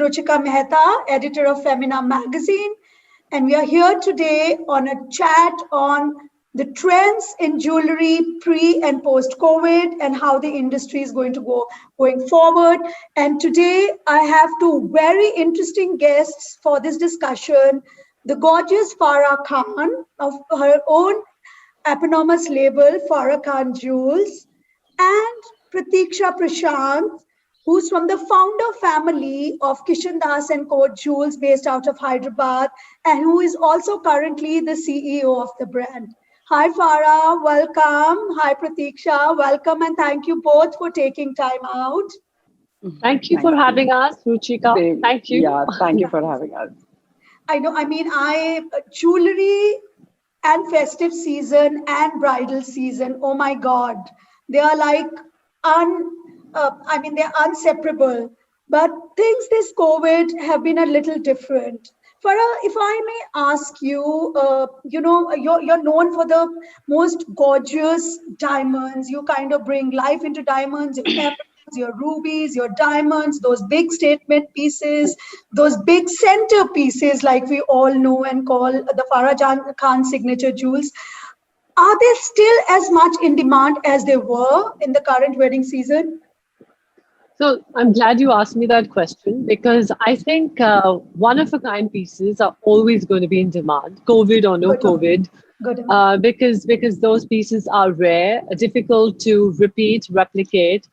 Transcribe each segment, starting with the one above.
Ruchika Mehta, editor of Femina magazine, and we are here today on a chat on the trends in jewelry pre and post COVID and how the industry is going to go going forward. And today I have two very interesting guests for this discussion. The gorgeous Farah Khan of her own eponymous label, Farah Khan Jewels, and Pratiksha Prashant, who's from the founder family of Kishan Das and Co. Jewels based out of Hyderabad, and who is also currently the CEO of the brand. Hi Farah, welcome. Hi Pratiksha, welcome, and thank you both for taking time out. Thank you for having us, Ruchika. Thank you. Yeah, thank you for having us. I know, jewelry and festive season and bridal season, oh my God, they are like, they're inseparable. But things this COVID have been a little different. Farah, if I may ask you, you're known for the most gorgeous diamonds. You kind of bring life into diamonds, your emeralds, your rubies, your diamonds, those big statement pieces, those big center pieces like we all know and call the Farah Khan signature jewels. Are they still as much in demand as they were in the current wedding season? So I'm glad you asked me that question because I think one-of-a-kind pieces are always going to be in demand, COVID or no COVID, because those pieces are rare, difficult to repeat, replicate.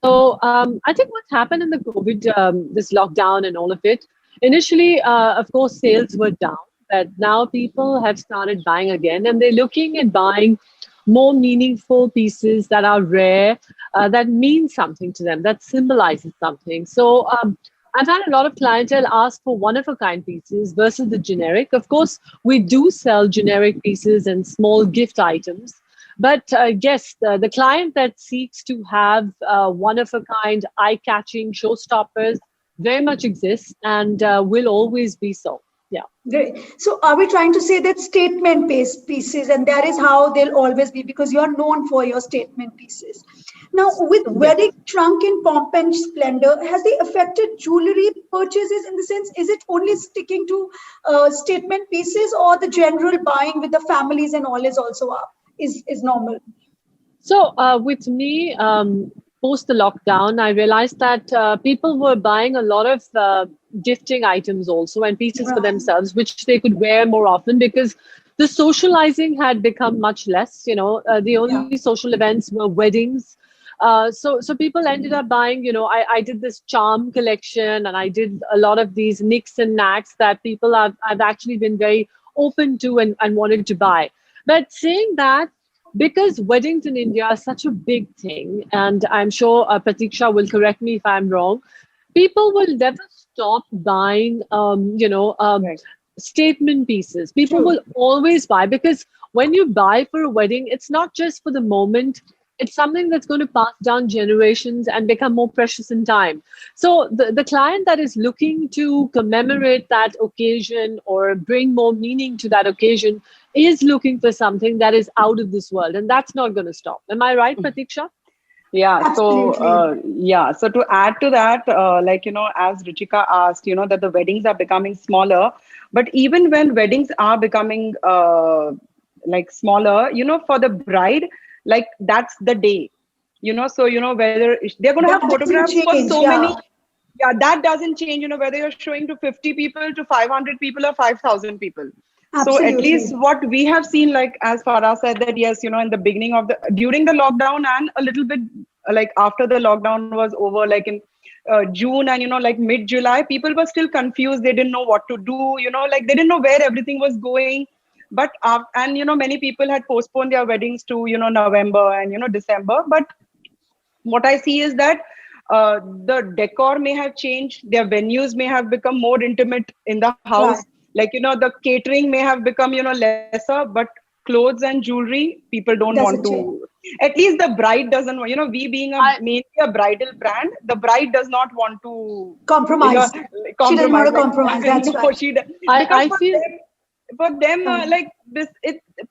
So I think what's happened in the COVID, this lockdown and all of it, initially, of course, sales were down, but now people have started buying again and they're looking at buying more meaningful pieces that are rare, that mean something to them, that symbolizes something. So I've had a lot of clientele ask for one-of-a-kind pieces versus the generic. Of course, we do sell generic pieces and small gift items. But yes, the client that seeks to have one-of-a-kind, eye-catching showstoppers very much exists and will always be so. Yeah. Great. So are we trying to say that statement-based pieces, and that is how they'll always be because you're known for your statement pieces. Now, with wedding trunk in pomp and splendor, has they affected jewelry purchases in the sense, is it only sticking to statement pieces or the general buying with the families and all is also up? Is normal? So with me, post the lockdown, I realized that people were buying a lot of gifting items also and pieces for themselves, which they could wear more often because the socializing had become much less. The only social events were weddings. So people ended up buying, I did this charm collection and I did a lot of these nicks and knacks that people have actually been very open to and wanted to buy. But saying that, because weddings in India are such a big thing, and I'm sure Pratiksha will correct me if I'm wrong, people will never stop buying, statement pieces. People will always buy because when you buy for a wedding, it's not just for the moment. It's something that's going to pass down generations and become more precious in time. So the client that is looking to commemorate that occasion or bring more meaning to that occasion is looking for something that is out of this world. And that's not going to stop. Am I right, Pratiksha? Yeah. So, So to add to that, as Ruchika asked, that the weddings are becoming smaller. But even when weddings are becoming smaller, for the bride, like that's the day, whether they're going to have photographs for so many. Yeah, that doesn't change, whether you're showing to 50 people, to 500 people or 5,000 people. Absolutely. So at least what we have seen, like as Farah said that, yes, in the beginning of during the lockdown and a little bit like after the lockdown was over, like in June and, like mid-July, people were still confused. They didn't know what to do, they didn't know where everything was going. But many people had postponed their weddings to November and December. But what I see is that the decor may have changed, their venues may have become more intimate in the house. Like the catering may have become lesser, but clothes and jewelry people don't want to. At least the bride doesn't want. We being mainly a bridal brand, the bride does not want to compromise. She doesn't want to compromise. That's right. I feel. For them, like this,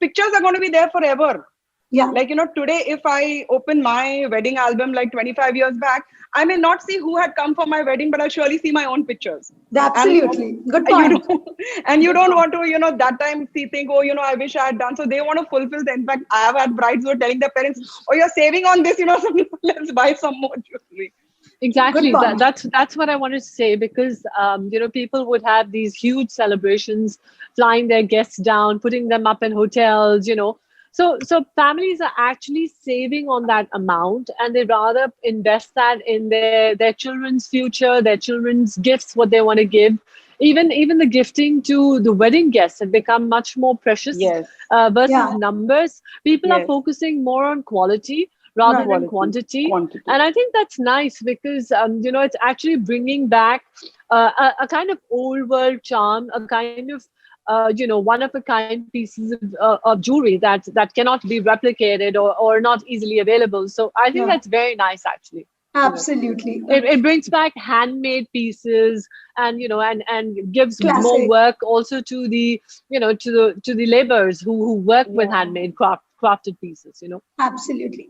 pictures are going to be there forever. Yeah. Like, today, if I open my wedding album like 25 years back, I may not see who had come for my wedding, but I'll surely see my own pictures. Absolutely. Good point. You don't want to, that time think, oh, I wish I had done. So they want to fulfill the, in fact, I have had brides who are telling their parents, oh, you're saving on this, so let's buy some more jewelry. Exactly. That's what I wanted to say, because people would have these huge celebrations, flying their guests down, putting them up in hotels, So families are actually saving on that amount, and they rather invest that in their children's future, their children's gifts, what they want to give. Even the gifting to the wedding guests have become much more precious. Yes. Versus numbers. People are focusing more on quality rather than quantity. And I think that's nice, because it's actually bringing back a kind of old world charm, a kind of one of a kind pieces of jewelry that cannot be replicated or not easily available. So I think that's very nice, actually. Absolutely. It brings back handmade pieces, and and gives Classic. more work also to the to the laborers who work with handmade crafted pieces. Absolutely.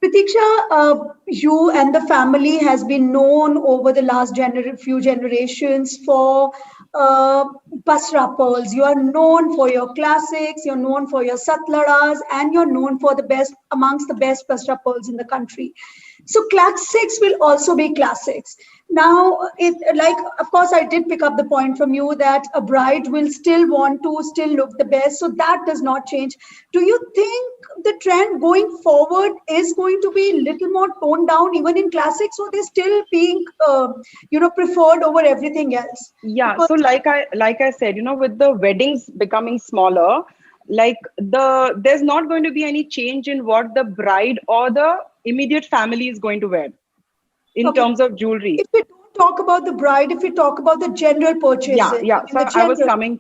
Pratiksha, you and the family has been known over the last few generations for Basra pearls. You are known for your classics, you're known for your satlaras, and you're known for amongst the best Basra pearls in the country. So classics will also be classics. Now, of course, I did pick up the point from you that a bride will still want to look the best. So that does not change. Do you think the trend going forward is going to be a little more toned down even in classics, or they're still being, preferred over everything else? Yeah. So like I said, with the weddings becoming smaller, there's not going to be any change in what the bride or the immediate family is going to wear in terms of jewelry. If we don't talk about the bride, if we talk about the general purchase. So I was coming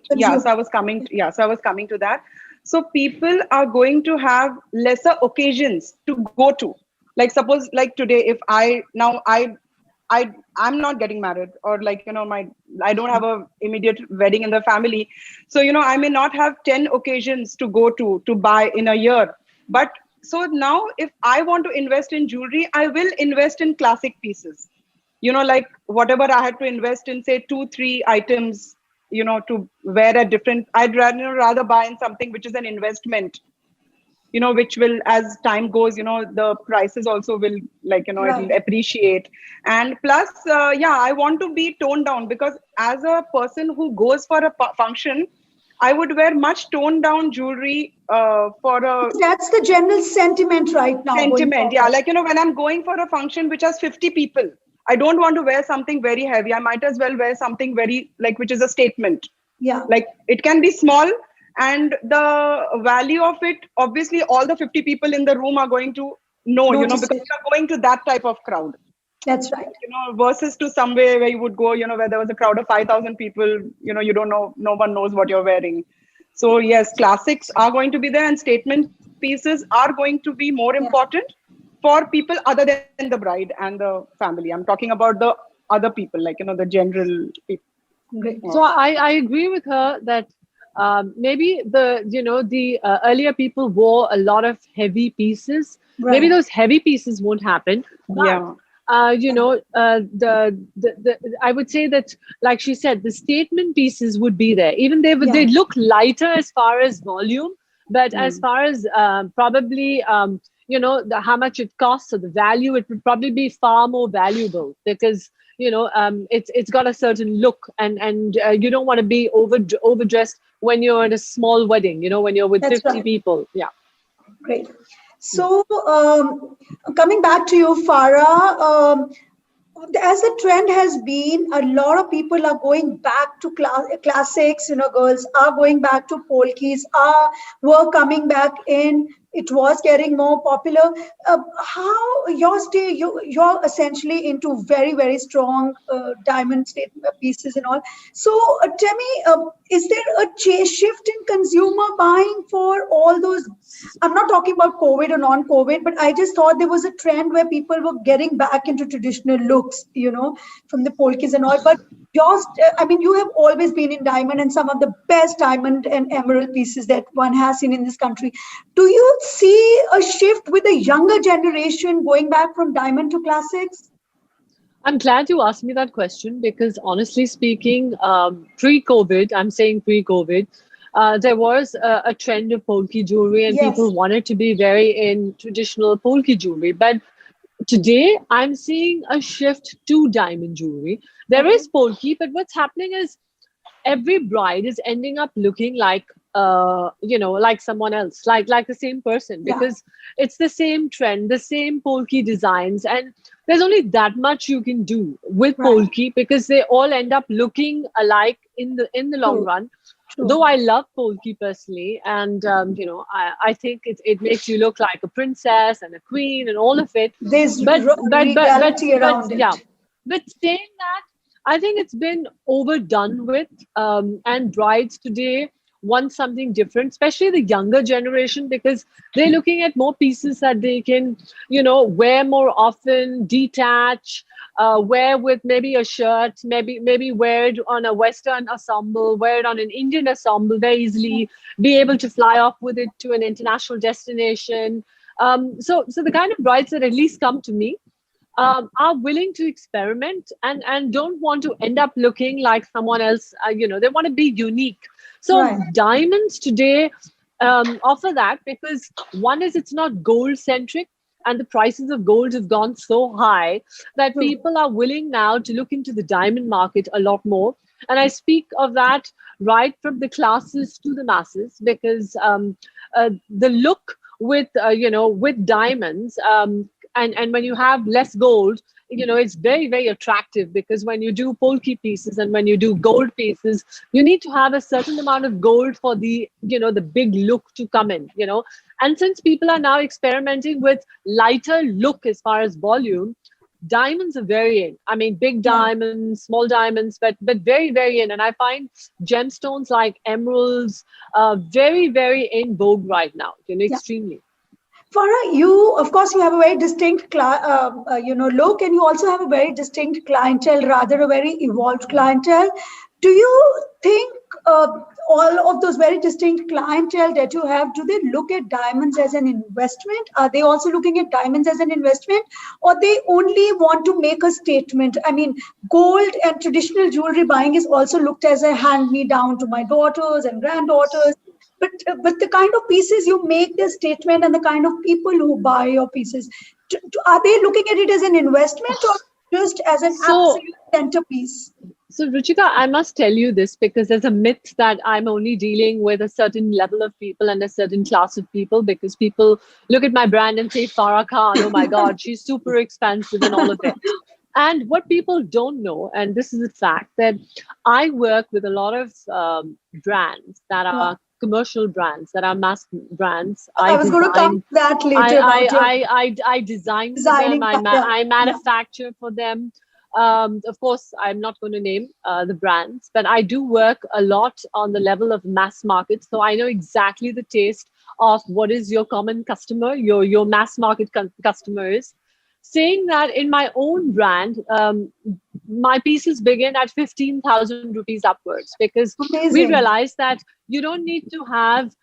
to that. So people are going to have lesser occasions to go to. Like suppose like today, if I'm not getting married, or I don't have a immediate wedding in the family. So, I may not have 10 occasions to go to buy in a year. But so now if I want to invest in jewelry, I will invest in classic pieces. Like whatever I had to invest in, say 2-3 items, to wear at different, I'd rather buy in something which is an investment, which will, as time goes, the prices also will it'll appreciate. And plus, I want to be toned down, because as a person who goes for a function, I would wear much toned down jewelry That's the general sentiment right now. When I'm going for a function which has 50 people, I don't want to wear something very heavy. I might as well wear something very which is a statement. Yeah. It can be small, and the value of it, obviously all the 50 people in the room are going to know, because you're going to that type of crowd. That's right. Versus to somewhere where you would go, where there was a crowd of 5,000 people, you don't know, no one knows what you're wearing. So yes, classics are going to be there, and statement pieces are going to be more important for people other than the bride and the family. I'm talking about the other people, the general people. Great. So I agree with her that maybe the earlier people wore a lot of heavy pieces. Right. Maybe those heavy pieces won't happen. But, I would say that, like she said, the statement pieces would be there. Even they look lighter as far as volume, but as far as probably how much it costs or the value, it would probably be far more valuable, because it's got a certain look, and you don't want to be overdressed when you're at a small wedding, when you're with 50 people. Yeah. Great. So coming back to you, Farah, as the trend has been, a lot of people are going back to classics, girls are going back to polkis, were coming back in. It was getting more popular. How you're essentially into very, very strong diamond pieces and all. So tell me, is there a shift in consumer buying for all those? I'm not talking about COVID or non-COVID, but I just thought there was a trend where people were getting back into traditional looks, from the polkis and all. But you have always been in diamond and some of the best diamond and emerald pieces that one has seen in this country. Do you see a shift with the younger generation going back from diamond to classics? I'm glad you asked me that question because honestly speaking, pre-COVID, I'm saying pre-COVID, there was a trend of polki jewelry and people wanted to be very in traditional polki jewelry. But today, I'm seeing a shift to diamond jewelry. There is polki, but what's happening is every bride is ending up looking like like someone else, like the same person, because it's the same trend, the same polki designs, and there's only that much you can do with polki because they all end up looking alike in the long run. True. Though I love polki personally, and I think it makes you look like a princess and a queen and all of it. There's reality around it. Yeah, but saying that, I think it's been overdone with, and brides today want something different, especially the younger generation, because they're looking at more pieces that they can, wear more often, detach, wear with maybe a shirt, maybe wear it on a Western ensemble, wear it on an Indian ensemble very easily, be able to fly off with it to an international destination. So the kind of brides that at least come to me are willing to experiment and don't want to end up looking like someone else. They want to be unique. So diamonds today offer that because one is it's not gold centric, and the prices of gold have gone so high that people are willing now to look into the diamond market a lot more. And I speak of that right from the classes to the masses, because the look with diamonds, and when you have less gold, it's very, very attractive, because when you do polki pieces and when you do gold pieces, you need to have a certain amount of gold for the big look to come in, And since people are now experimenting with lighter look as far as volume, diamonds are very in. I mean, big diamonds, small diamonds, but very, very in. And I find gemstones like emeralds very, very in vogue right now, extremely. Farah, you have a very distinct, look, and you also have a very distinct clientele, rather a very evolved clientele. Do you think all of those very distinct clientele that you have, do they look at diamonds as an investment? Are they also looking at diamonds as an investment, or they only want to make a statement? I mean, gold and traditional jewelry buying is also looked as a hand-me-down to my daughters and granddaughters. But the kind of pieces you make the statement and the kind of people who buy your pieces, are they looking at it as an investment or just as an absolute centerpiece? So Ruchika, I must tell you this because there's a myth that I'm only dealing with a certain level of people and a certain class of people, because people look at my brand and say, Farah Khan, oh my God, she's super expensive and all of it. And what people don't know, and this is a fact, that I work with a lot of brands that are commercial brands, that are mass brands. I was going to come to that later. I design for them. I manufacture for them. Of course, I'm not going to name the brands, but I do work a lot on the level of mass market. So I know exactly the taste of what is your common customer, your mass market customer is. Saying that, in my own brand, my pieces begin at 15,000 rupees upwards, because we realized that you don't need to have,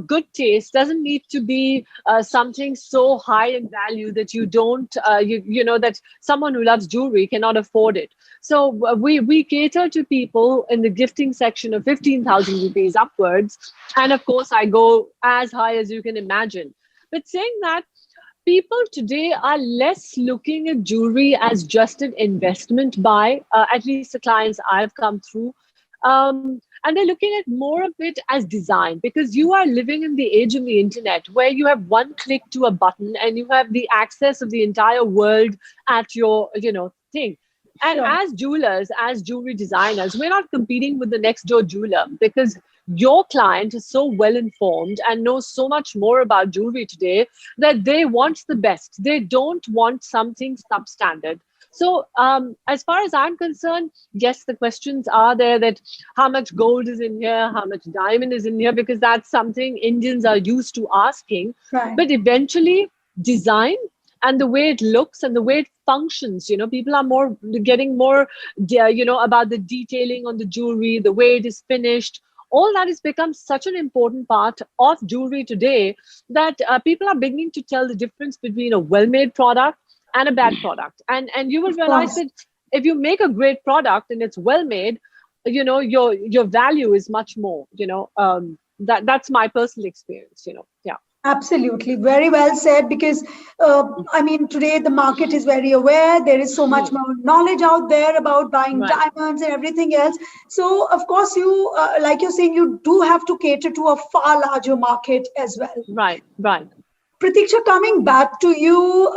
good taste. Doesn't need to be something so high in value that you don't, that someone who loves jewelry cannot afford it. So we cater to people in the gifting section of 15,000 rupees upwards. And of course, I go as high as you can imagine. But saying that, people today are less looking at jewelry as just an investment buy, at least the clients I've come through. And they're looking at more of it as design, because you are living in the age of the internet, where you have one click to a button and you have the access of the entire world at your, thing. And as jewelers, as jewelry designers, we're not competing with the next door jeweler, because your client is so well informed and knows so much more about jewelry today that they want the best. They don't want something substandard. So as far as I'm concerned, yes, the questions are there, that how much gold is in here, how much diamond is in here, because that's something Indians are used to asking. But eventually, design and the way it looks and the way it functions. People are getting more, about the detailing on the jewelry, the way it is finished. All that has become such an important part of jewelry today that people are beginning to tell the difference between a well-made product and a bad product. And you will realize that if you make a great product and it's well-made, your value is much more. That's my personal experience. Yeah. Absolutely. Very well said, because today the market is very aware. There is so much more knowledge out there about buying diamonds and everything else. So of course you, like you're saying, you do have to cater to a far larger market as well. Right. Pratiksha, coming back to you,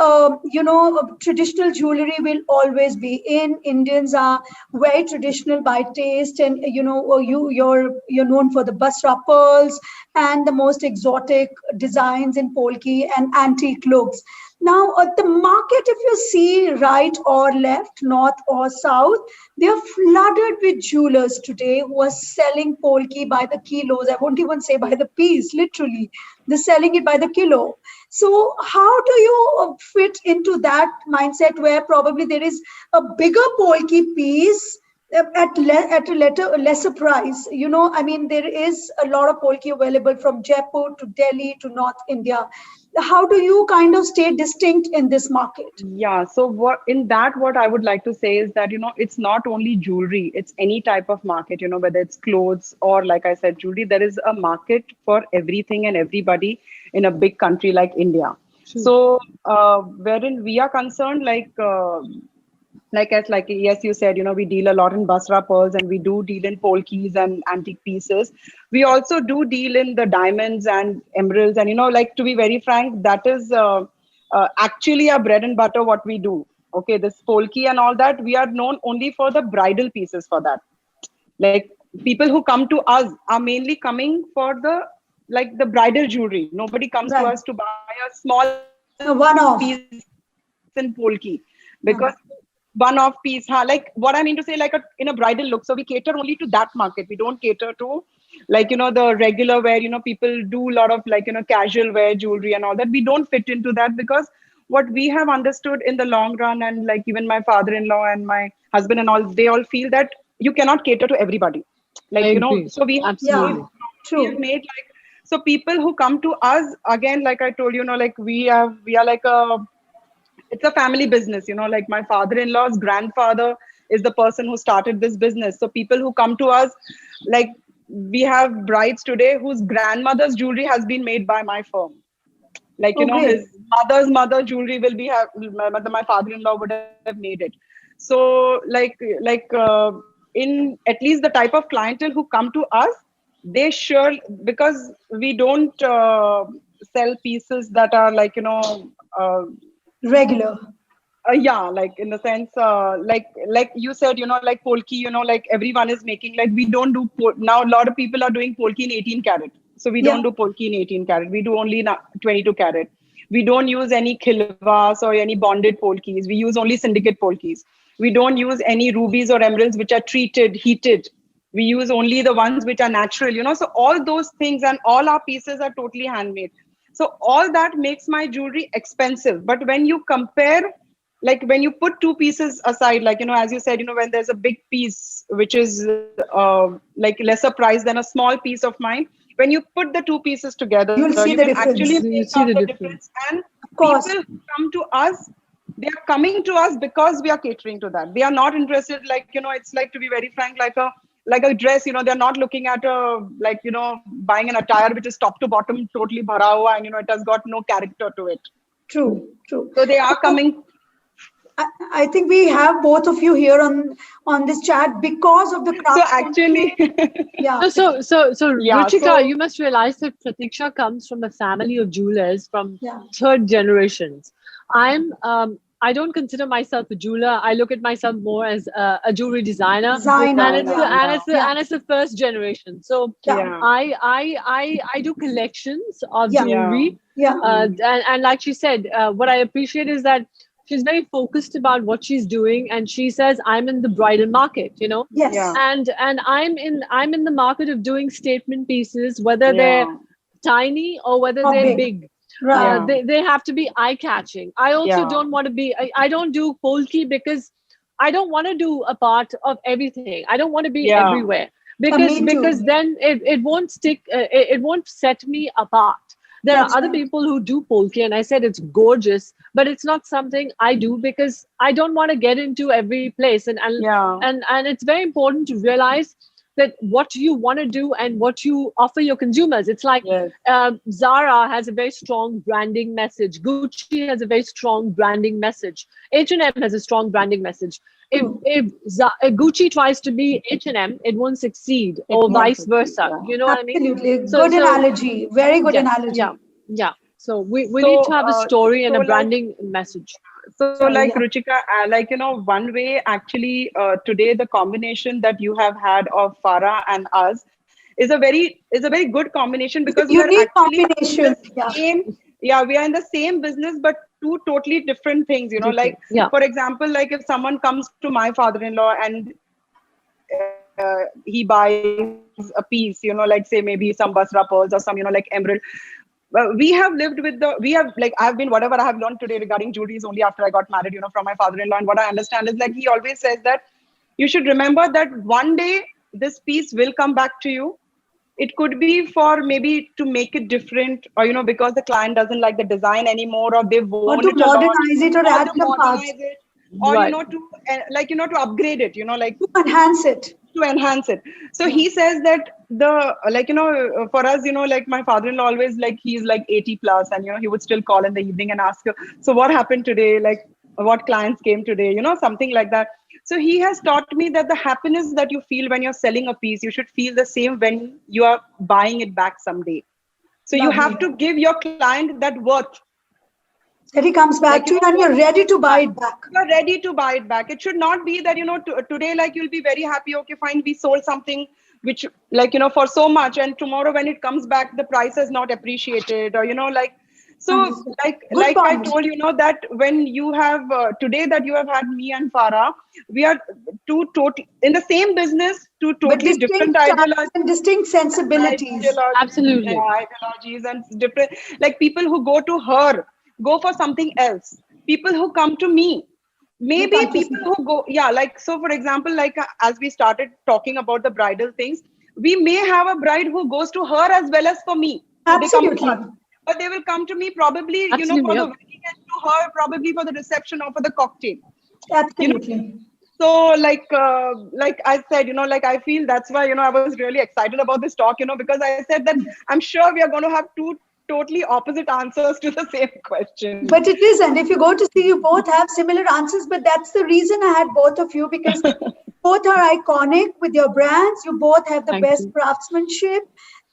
traditional jewelry will always be in. Indians are very traditional by taste, and you're known for the Basra pearls and the most exotic designs in polki and antique looks. Now, the market, if you see right or left, north or south, they are flooded with jewelers today who are selling polki by the kilos. I won't even say by the piece, literally. They're selling it by the kilo. So how do you fit into that mindset where probably there is a bigger polki piece at a lesser price? There is a lot of polki available from Jaipur to Delhi to North India. How do you kind of stay distinct in this market? Yeah, so what I would like to say is that, it's not only jewelry, it's any type of market, whether it's clothes or, like I said, jewelry. There is a market for everything and everybody in a big country like India. Sure. So wherein we are concerned, yes, you said, we deal a lot in Basra pearls, and we do deal in polkis and antique pieces. We also do deal in the diamonds and emeralds. And, to be very frank, that is actually our bread and butter, what we do. Okay, this polki and all that, we are known only for the bridal pieces for that. Like, people who come to us are mainly coming for the bridal jewelry. Nobody comes to us to buy a small one-off piece in polki, because one-off piece, what I mean to say, in a bridal look. So we cater only to that market. We don't cater to the regular wear, people do a lot of casual wear jewelry and all that. We don't fit into that, because what we have understood in the long run, and even my father-in-law and my husband and all, they all feel that you cannot cater to everybody. So we have made so people who come to us, again, like I told you, we are like it's a family business, like my father-in-law's grandfather is the person who started this business. So people who come to us, we have brides today whose grandmother's jewelry has been made by my firm. His mother's mother jewelry will be, my father-in-law would have made it. So in at least the type of clientele who come to us, they sure, because we don't sell pieces that are regular. In the sense, like you said, polki, everyone is making, we don't do, now a lot of people are doing polki in 18 karat. So we don't do polki in 18 karat. We do only 22 karat. We don't use any khilwas or any bonded polkis. We use only syndicate polkis. We don't use any rubies or emeralds which are treated, heated. We use only the ones which are natural, so all those things, and all our pieces are totally handmade. So all that makes my jewelry expensive. But when you compare, when you put two pieces aside, as you said, when there's a big piece, which is lesser price than a small piece of mine, when you put the two pieces together, you'll see the difference. Actually make out the difference. And people who come to us, they are coming to us because we are catering to that. They are not interested, it's to be very frank, like a dress, they're not looking at buying an attire which is top to bottom totally bhara hua, and it has got no character to it. True. So they are coming. I think we have both of you here on this chat because of the craft. So actually, yeah. So Ruchika, you must realize that Pratiksha comes from a family of jewelers from third generations. I don't consider myself a jeweler. I look at myself more as a jewelry designer. And it's the first generation. So I do collections of jewelry. And like she said, what I appreciate is that she's very focused about what she's doing, and she says, I'm in the bridal market, Yes. Yeah. And I'm in the market of doing statement pieces, whether they're tiny or whether they're big. Right. They have to be eye-catching. I also don't want to be, I don't do polki because I don't want to do a part of everything. I don't want to be everywhere because then it won't stick, it won't set me apart. There are other people who do polki, and I said it's gorgeous, but it's not something I do because I don't want to get into every place. And it's very important to realize that what you want to do and what you offer your consumers. It's like Zara has a very strong branding message. Gucci has a very strong branding message. H&M has a strong branding message. If Gucci tries to be H&M, it won't succeed, or vice versa. You know what I mean? Absolutely. Good analogy. Very good analogy. Yeah. So we need to have a story and a branding message. So like Ruchika, one way actually today the combination that you have had of Farah and us is a very good combination, because we are actually we are in the same business, but two totally different things, for example, like if someone comes to my father-in-law and he buys a piece, like say maybe some Basra pearls or some, like emerald. We have lived with I've been, whatever I have learned today regarding jewelry is only after I got married, from my father-in-law. And what I understand is like, he always says that you should remember that one day this piece will come back to you. It could be for maybe to make it different, or, because the client doesn't like the design anymore, or they've worn it a lot, modernize it, or add some parts. Or, to upgrade it, to enhance it. So he says that for us, like my father-in-law always, like he's like 80 plus, and he would still call in the evening and ask, so what happened today, like what clients came today, something like that. So he has taught me that the happiness that you feel when you're selling a piece, you should feel the same when you are buying it back someday. So you have to give your client that worth. That he comes back to you and you're ready to buy it back. You're ready to buy it back. It should not be that, today, like you'll be very happy. Okay, fine. We sold something which for so much. And tomorrow when it comes back, the price is not appreciated, or, so like I told that when you have today that you have had me and Farah, we are two totally in the same business, two totally different ideologies and distinct sensibilities. Absolutely. Ideologies and different, like people who go to her go for something else. People who come to me, maybe people who go, so for example, like as we started talking about the bridal things, we may have a bride who goes to her as well as for me. Absolutely. But they will come to me probably, for the wedding, and to her probably for the reception or for the cocktail. Absolutely. So like I said, like I feel that's why, I was really excited about this talk, because I said that I'm sure we are going to have two totally opposite answers to the same question. But it isn't. If you go to see, you both have similar answers, but that's the reason I had both of you, because both are iconic with your brands. You both have the best craftsmanship,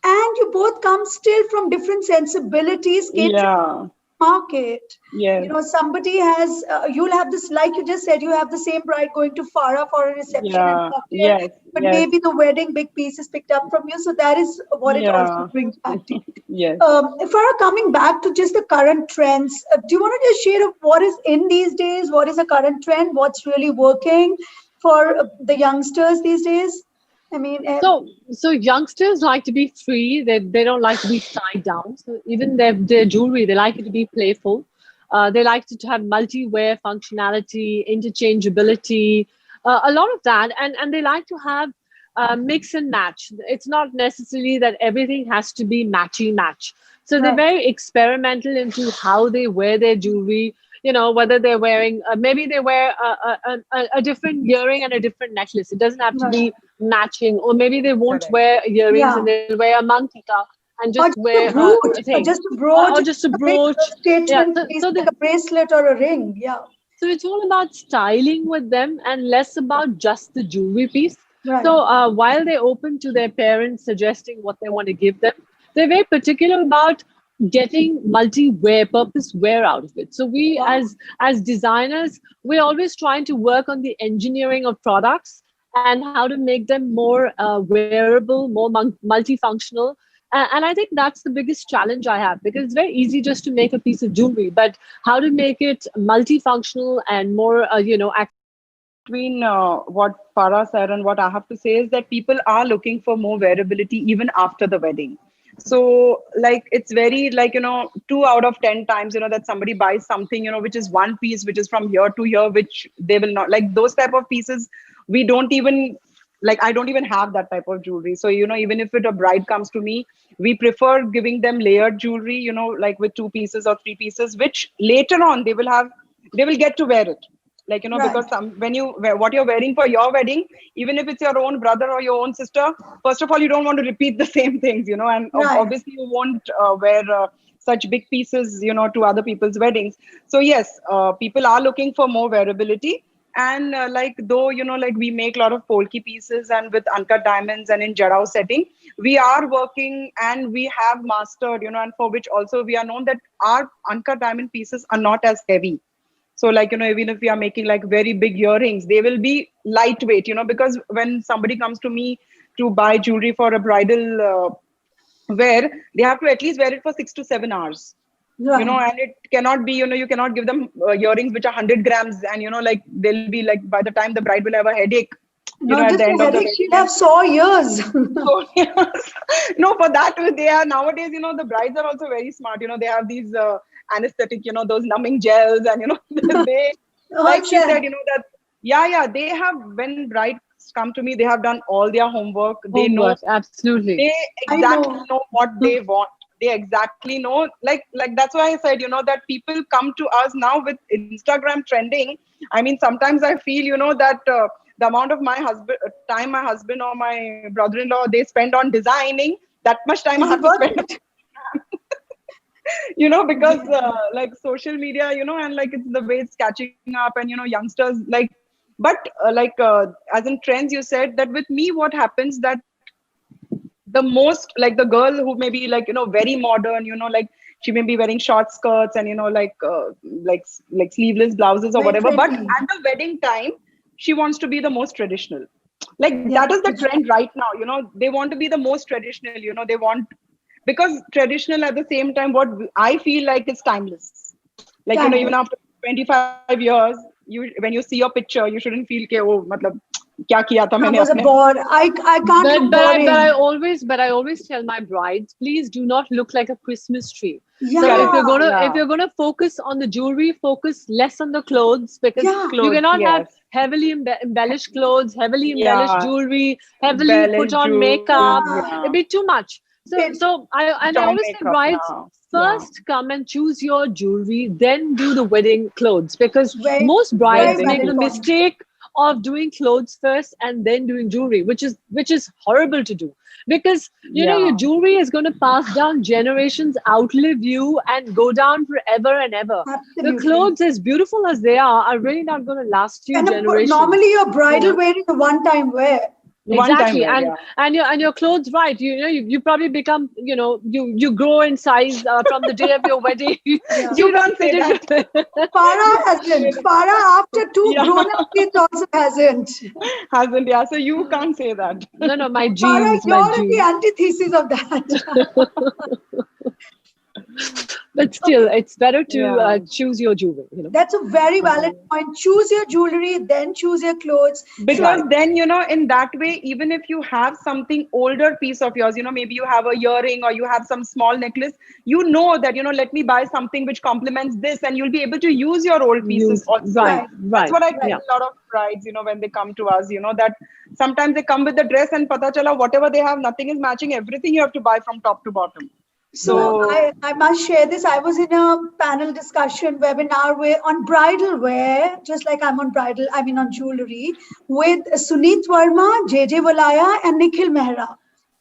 and you both come still from different sensibilities. Market. Somebody has, you'll have this, like you just said, you have the same bride going to Farah for a reception and cocktail, but maybe the wedding big piece is picked up from you. So that is what it also brings back to you. Farah, coming back to just the current trends, do you want to just share what is in these days? What is the current trend? What's really working for the youngsters these days? I mean, so youngsters like to be free. They don't like to be tied down. So even their jewelry, they like it to be playful. They like to have multi-wear functionality, interchangeability, a lot of that, and they like to have mix and match. It's not necessarily that everything has to be matchy-match. So they're very experimental into how they wear their jewelry. Whether they're wearing, maybe they wear a different earring and a different necklace. It doesn't have to be matching, or maybe they won't wear earrings and they'll wear a mantika and just wear a thing. Just a brooch, or just a brooch. So like a bracelet or a ring. So it's all about styling with them and less about just the jewelry piece. So while they're open to their parents suggesting what they want to give them, they're very particular about getting multi-wear, purpose wear out of it. So we as designers, we're always trying to work on the engineering of products and how to make them more wearable, more multifunctional. And I think that's the biggest challenge I have, because it's very easy just to make a piece of jewelry, but how to make it multifunctional and more, between what Farah said and what I have to say is that people are looking for more wearability even after the wedding. So like it's very like, 2 out of 10 times, that somebody buys something, which is one piece, which is from here to here, which they will not like those type of pieces. We don't even like, I don't even have that type of jewelry. So, even if a bride comes to me, we prefer giving them layered jewelry, like with 2 pieces or 3 pieces, which later on they will get to wear it. Like, Right. because when you wear what you're wearing for your wedding, even if it's your own brother or your own sister, first of all, you don't want to repeat the same things, and Right. obviously you won't wear such big pieces, to other people's weddings. So yes, people are looking for more wearability. And like though, like we make a lot of polki pieces and with uncut diamonds and in jarrao setting, we are working and we have mastered, and for which also we are known that our uncut diamond pieces are not as heavy. So like, even if we are making like very big earrings, they will be lightweight, because when somebody comes to me to buy jewelry for a bridal wear, they have to at least wear it for 6 to 7 hours. Right. And it cannot be, you cannot give them earrings which are 100 grams and, like they'll be like, by the time the bride will have a headache, Not at just the end a of the headache, wedding. she'll have sore ears. So, yes. No, for that, they are nowadays, the brides are also very smart. They have these anesthetic, those numbing gels and, they, like she said, that, yeah, they have, when brides come to me, they have done all their homework. They know, absolutely. They exactly know what they want. They exactly know, like that's why I said, that people come to us now with Instagram trending. I mean, sometimes I feel, that the amount of my husband or my brother-in-law, they spend on designing, that much time I have to spend on because like social media, and like it's the way it's catching up and, youngsters like, but as in trends, you said that with me, what happens that the most, like the girl who may be like, very modern, like she may be wearing short skirts and, like sleeveless blouses or whatever. But at the wedding time, she wants to be the most traditional. Like that is the trend right now. They want to be the most traditional, they want, because traditional at the same time, what I feel like is timeless. Like, even after 25 years, when you see your picture, you shouldn't feel ke, oh, matlab, kya kiya tha maine I was a bore. I can't look boring. But I always tell my brides, please do not look like a Christmas tree. Yeah. So if you're gonna focus on the jewelry, focus less on the clothes, because you cannot have heavily embellished clothes, heavily embellished jewelry, heavily put on makeup. It'd be too much. So I always say, brides, first come and choose your jewelry, then do the wedding clothes, because most brides make the mistake of doing clothes first and then doing jewelry, which is horrible to do, because your jewelry is going to pass down generations, outlive you, and go down forever and ever. Absolutely. The clothes, as beautiful as they are really not going to last you generations. Normally your bridal wear is a one-time wear. Exactly. And your clothes, right, you probably become, you grow in size from the day of your wedding. You can't say that. Farah hasn't. Farah, after 2 grown-up kids, also hasn't. So you can't say that. No, my genes. Farah, you're the antithesis of that. But still, it's better to choose your jewelry. That's a very valid point. Choose your jewelry, then choose your clothes. Because then, in that way, even if you have something older piece of yours, maybe you have a earring or you have some small necklace, that, let me buy something which complements this, and you'll be able to use your old pieces also. Right. That's what I tell a lot of brides, when they come to us, that sometimes they come with the dress and pata chala, whatever they have, nothing is matching. Everything you have to buy from top to bottom. So I must share this. I was in a panel discussion webinar on bridal wear, just like I'm on on jewelry, with Suneet Verma, JJ Valaya, and Nikhil Mehra.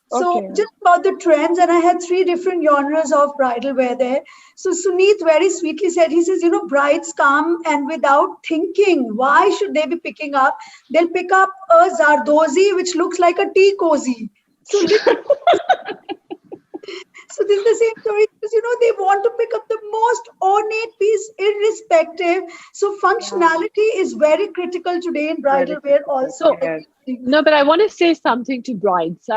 So just about the trends, and I had 3 different genres of bridal wear there. So Suneet very sweetly said, he says, brides come and without thinking, why should they be picking up? They'll pick up a Zardozi, which looks like a tea cozy. So this is the same story, because they want to pick up the most ornate piece irrespective. So functionality is very critical today in bridal wear also. No, but I want to say something to brides.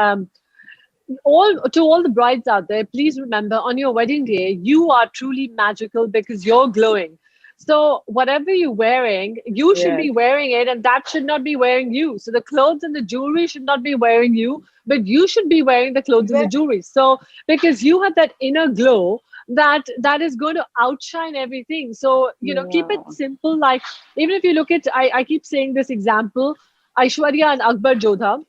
All the brides out there, please remember, on your wedding day, you are truly magical because you're glowing. So whatever you're wearing, you should be wearing it, and that should not be wearing you. So the clothes and the jewelry should not be wearing you, but you should be wearing the clothes and the jewelry. So because you have that inner glow that is going to outshine everything. So, keep it simple. Like, even if you look at, I keep saying this example, Aishwarya and Akbar Jodha,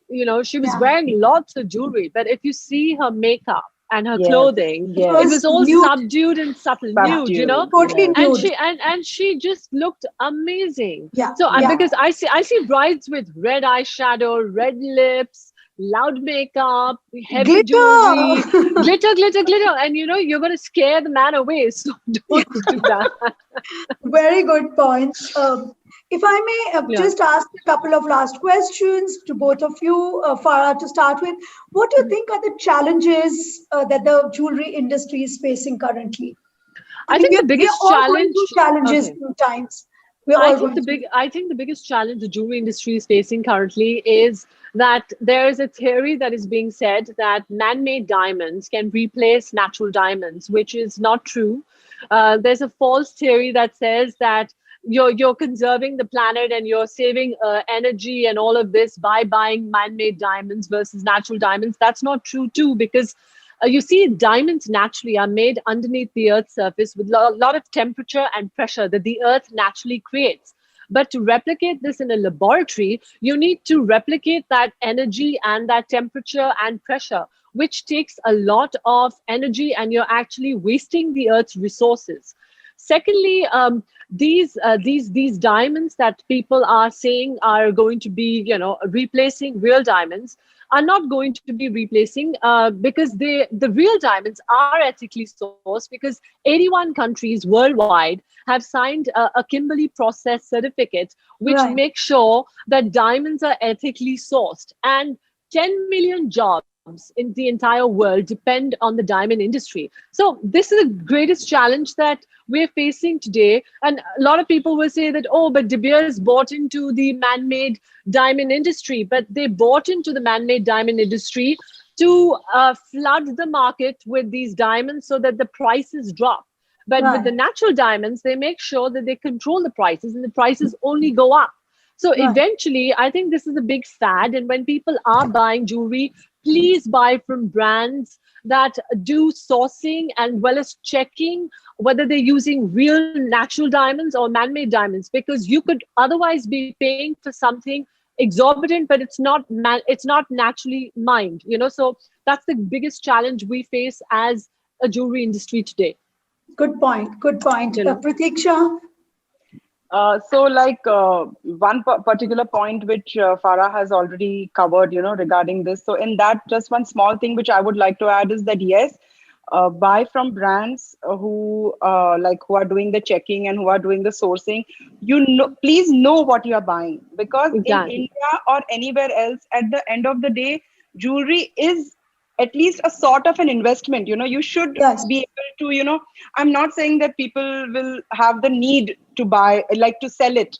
she was wearing lots of jewelry, but if you see her makeup and her clothing, it was all subdued and subtle, nude, totally nude. And she just looked amazing. Yeah. So because I see brides with red eyeshadow, red lips, loud makeup, heavy jewelry, glitter, and you're going to scare the man away. So don't do that. Very good point. If I may just ask a couple of last questions to both of you, Farah, to start with, what do you think are the challenges that the jewelry industry is facing currently? I think the biggest challenge. Challenges times. I think the biggest challenge the jewelry industry is facing currently is that there is a theory that is being said that man-made diamonds can replace natural diamonds, which is not true. There's a false theory that says that you're conserving the planet and you're saving energy and all of this by buying man-made diamonds versus natural diamonds. That's not true too, because you see, diamonds naturally are made underneath the Earth's surface with a lot of temperature and pressure that the Earth naturally creates. But to replicate this in a laboratory, you need to replicate that energy and that temperature and pressure, which takes a lot of energy, and you're actually wasting the Earth's resources. Secondly, these diamonds that people are saying are going to be, replacing real diamonds are not going to be replacing because the real diamonds are ethically sourced, because 81 countries worldwide have signed a Kimberley process certificate, which makes sure that diamonds are ethically sourced. And 10 million jobs in the entire world depend on the diamond industry. So this is the greatest challenge that we're facing today. And a lot of people will say that, but De Beers bought into the man-made diamond industry, but they bought into the man-made diamond industry to flood the market with these diamonds so that the prices drop. But with the natural diamonds, they make sure that they control the prices, and the prices only go up. So eventually, I think this is a big fad. And when people are buying jewelry, please buy from brands that do sourcing and well as checking whether they're using real natural diamonds or man-made diamonds, because you could otherwise be paying for something exorbitant, but it's not naturally mined. So that's the biggest challenge we face as a jewelry industry today. Good point. Pratiksha? One particular point which Farah has already covered, regarding this. So in that, just one small thing which I would like to add is that, yes, buy from brands who are doing the checking and who are doing the sourcing. Please know what you are buying, because in India or anywhere else, at the end of the day, jewelry is at least a sort of an investment. You should be able to, I'm not saying that people will have the need to buy, to sell it.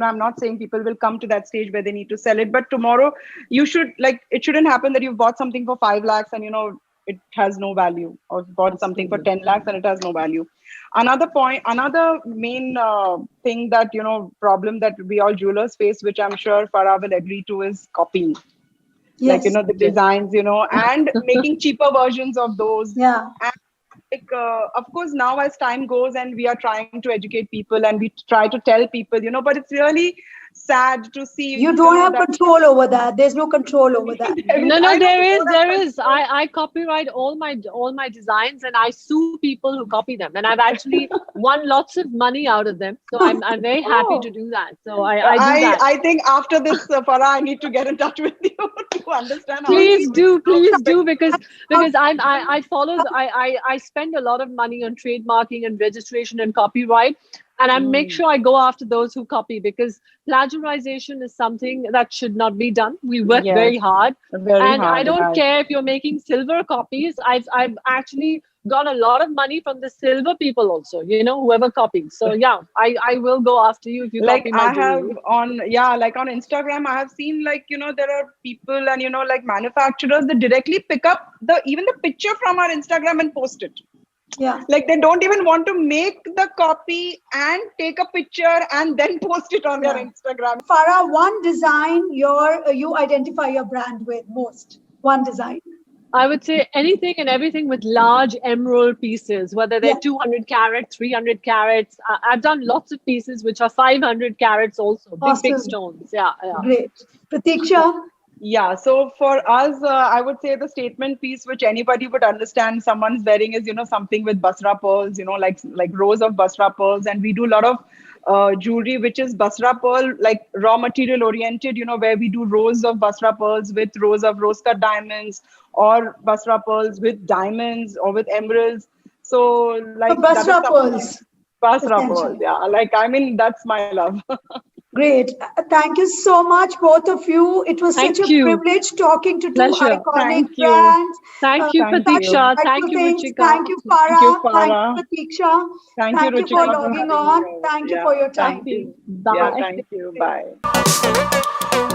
I'm not saying people will come to that stage where they need to sell it, but tomorrow you should, it shouldn't happen that you've bought something for 5 lakhs and, it has no value, or bought something for 10 lakhs and it has no value. Another main thing that, problem that we all jewelers face, which I'm sure Farah will agree to, is copying. Yes. The designs, and making cheaper versions of those. Yeah. And of course, now as time goes and we are trying to educate people and we try to tell people, but it's really sad to see. You don't have control over that. There's no control over that. No, there is. I copyright all my designs, and I sue people who copy them, and I've actually won lots of money out of them. So I'm very happy to do that. So I do that. I think after this, Farah, I need to get in touch with you to understand. Please do, because I follow. I spend a lot of money on trademarking and registration and copyright. And I make sure I go after those who copy, because plagiarization is something that should not be done. We work very hard. I don't care if you're making silver copies. I've actually got a lot of money from the silver people also, whoever copies. So I will go after you if you copy my jewelry. On Instagram, I have seen there are people and manufacturers that directly pick up even the picture from our Instagram and post it. Yeah. Like they don't even want to make the copy and take a picture and then post it on their Instagram. Farah, one design you identify your brand with most. One design. I would say anything and everything with large emerald pieces, whether they're 200 carats, 300 carats. I've done lots of pieces which are 500 carats also, big stones. Yeah. Great. Pratiksha? Yeah, so for us, I would say the statement piece which anybody would understand someone's wearing is, something with Basra pearls, like rows of Basra pearls. And we do a lot of jewelry which is Basra pearl, like raw material oriented, where we do rows of Basra pearls with rows of rose cut diamonds, or Basra pearls with diamonds or with emeralds. So like Basra pearls. Basra pearls, yeah. Like, I mean, that's my love. Great. Thank you so much, both of you. It was such a privilege talking to two iconic brands. Thank you, Pratiksha. Thank you, Ruchika. Thank you, Farah. Thank you, Pratiksha. Thank you for logging on. Thank you for your time. Thank you. Bye. Yeah, thank you. Bye.